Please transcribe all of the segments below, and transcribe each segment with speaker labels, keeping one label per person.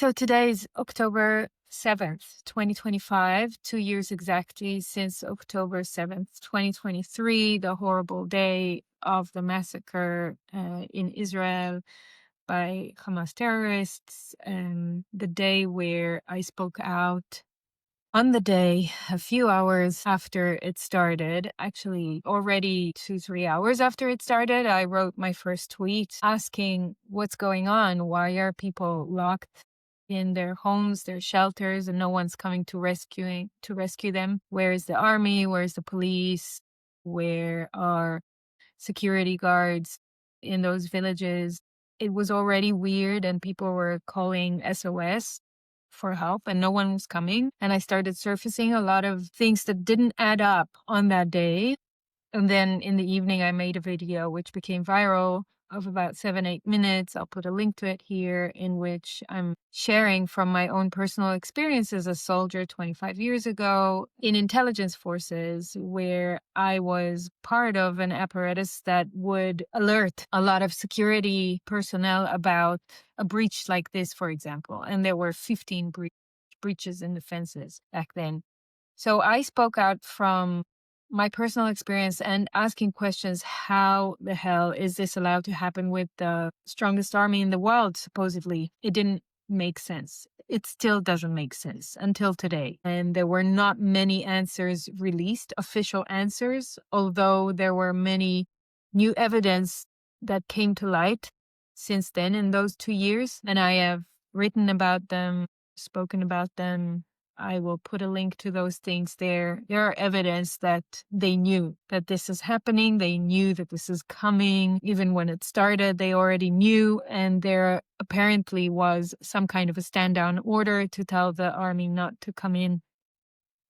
Speaker 1: So today is October 7th, 2025, 2 years exactly since October 7th, 2023, the horrible day of the massacre in Israel by Hamas terrorists, the day where I spoke out. On the day, a few hours after it started, actually already 2, 3 hours after it started, I wrote my first tweet asking what's going on. Why are people locked in their homes, their shelters, and no one's coming to rescue them? Where is the army? Where is the police? Where are security guards in those villages? It was already weird, and people were calling SOS for help, and no one was coming. And I started surfacing a lot of things that didn't add up on that day. And then in the evening, I made a video which became viral of about 7, 8 minutes. I'll put a link to it here, in which I'm sharing from my own personal experience as a soldier 25 years ago in intelligence forces, where I was part of an apparatus that would alert a lot of security personnel about a breach like this, for example. And there were 15 breaches in the fences back then. So I spoke out from my personal experience and asking questions. How the hell is this allowed to happen with the strongest army in the world, supposedly? It didn't make sense. It still doesn't make sense until today. And there were not many answers released, official answers, although there were many new evidence that came to light since then in those 2 years. And I have written about them, spoken about them. I will put a link to those things there. There are evidence that they knew that this is happening. They knew that this is coming. Even when it started, they already knew. And there apparently was some kind of a stand down order to tell the army not to come in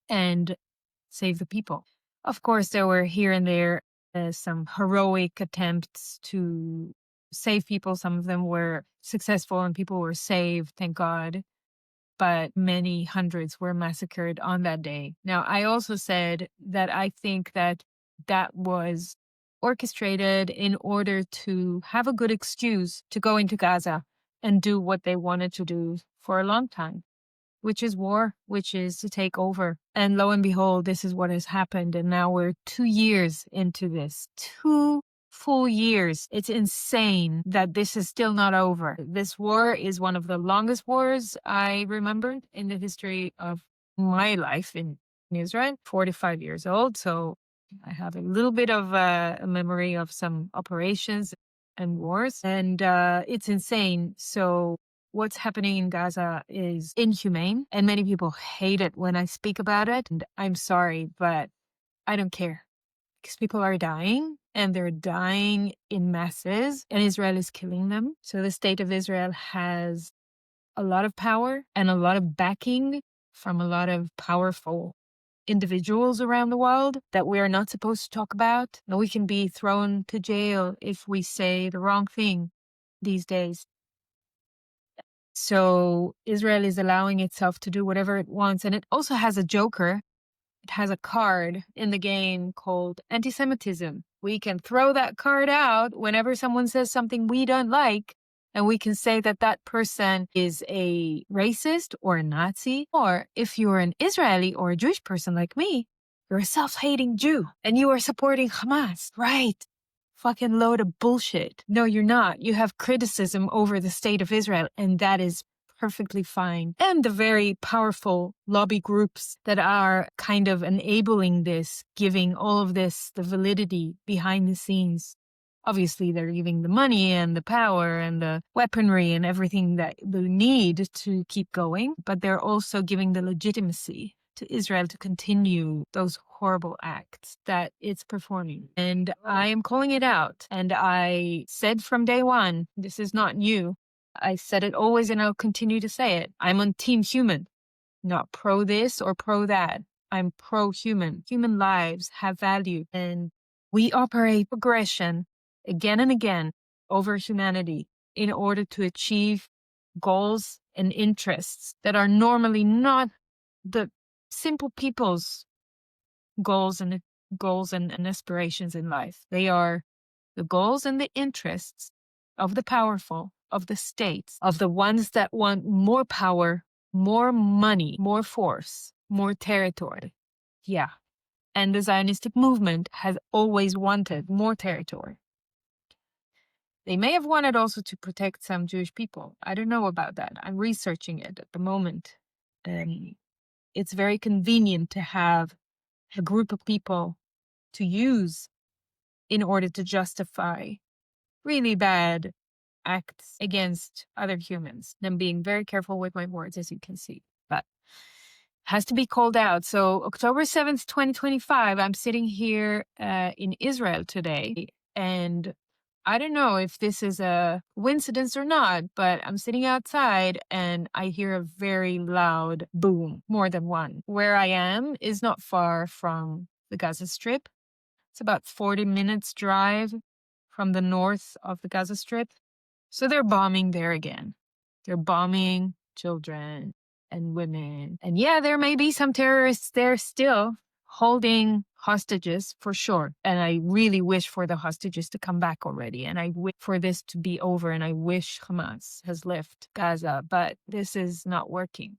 Speaker 1: and save the people. Of course, there were here and there some heroic attempts to save people. Some of them were successful and people were saved, thank God. But many hundreds were massacred on that day. Now, I also said that I think that that was orchestrated in order to have a good excuse to go into Gaza and do what they wanted to do for a long time, which is war, which is to take over. And lo and behold, this is what has happened. And now we're 2 years into this. 2 full years. It's insane that this is still not over. This war is one of the longest wars I remembered in the history of my life in Israel. 45 years old. So I have a little bit of a memory of some operations and wars. And it's insane. So what's happening in Gaza is inhumane, and many people hate it when I speak about it. And I'm sorry, but I don't care, because people are dying, and they're dying in masses, and Israel is killing them. So the state of Israel has a lot of power and a lot of backing from a lot of powerful individuals around the world that we are not supposed to talk about. And we can be thrown to jail if we say the wrong thing these days. So Israel is allowing itself to do whatever it wants. And it also has a joker. It has a card in the game called anti-Semitism. We can throw that card out whenever someone says something we don't like, and we can say that that person is a racist or a Nazi. Or if you're an Israeli or a Jewish person like me, you're a self-hating Jew and you are supporting Hamas, right? Fucking load of bullshit. No, you're not. You have criticism over the state of Israel, and that is perfectly fine. And the very powerful lobby groups that are kind of enabling this, giving all of this the validity behind the scenes. Obviously, they're giving the money and the power and the weaponry and everything that they need to keep going, but they're also giving the legitimacy to Israel to continue those horrible acts that it's performing. And I am calling it out. And I said from day one, this is not new. I said it always, and I'll continue to say it. I'm on team human, not pro this or pro that. I'm pro human. Human lives have value, and we operate aggression again and again over humanity in order to achieve goals and interests that are normally not the simple people's goals and aspirations in life. They are the goals and the interests of the powerful of the states, of the ones that want more power, more money, more force, more territory. Yeah. And the Zionistic movement has always wanted more territory. They may have wanted also to protect some Jewish people. I don't know about that. I'm researching it at the moment. It's very convenient to have a group of people to use in order to justify really bad acts against other humans. I'm being very careful with my words, as you can see, but has to be called out. So October 7th, 2025, I'm sitting here in Israel today, and I don't know if this is a coincidence or not, but I'm sitting outside and I hear a very loud boom, more than one. Where I am is not far from the Gaza Strip. It's about 40 minutes drive from the north of the Gaza Strip. So they're bombing there again. They're bombing children and women. And yeah, there may be some terrorists there still holding hostages for sure. And I really wish for the hostages to come back already. And I wish for this to be over. And I wish Hamas has left Gaza. But this is not working.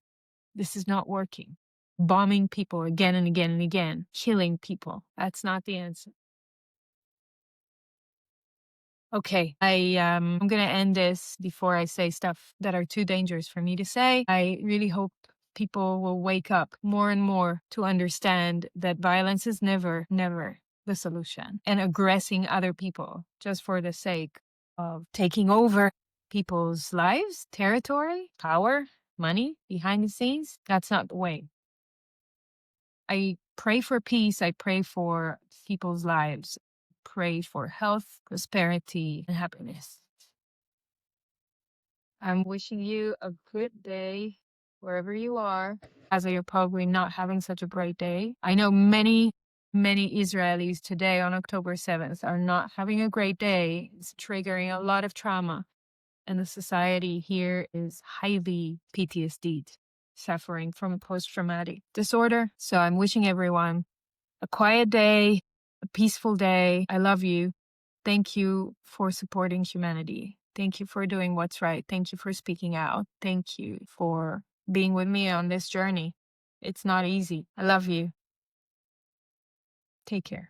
Speaker 1: This is not working. Bombing people again and again and again, killing people. That's not the answer. Okay, I'm going to end this before I say stuff that are too dangerous for me to say. I really hope people will wake up more and more to understand that violence is never, never the solution. And aggressing other people just for the sake of taking over people's lives, territory, power, money behind the scenes, that's not the way. I pray for peace. I pray for people's lives. Pray for health, prosperity, and happiness. I'm wishing you a good day wherever you are. As you're probably not having such a great day. I know many Israelis today on October 7th are not having a great day. It's triggering a lot of trauma. And the society here is highly PTSD'd, suffering from post-traumatic disorder. So I'm wishing everyone a quiet day, a peaceful day. I love you. Thank you for supporting humanity. Thank you for doing what's right. Thank you for speaking out. Thank you for being with me on this journey. It's not easy. I love you. Take care.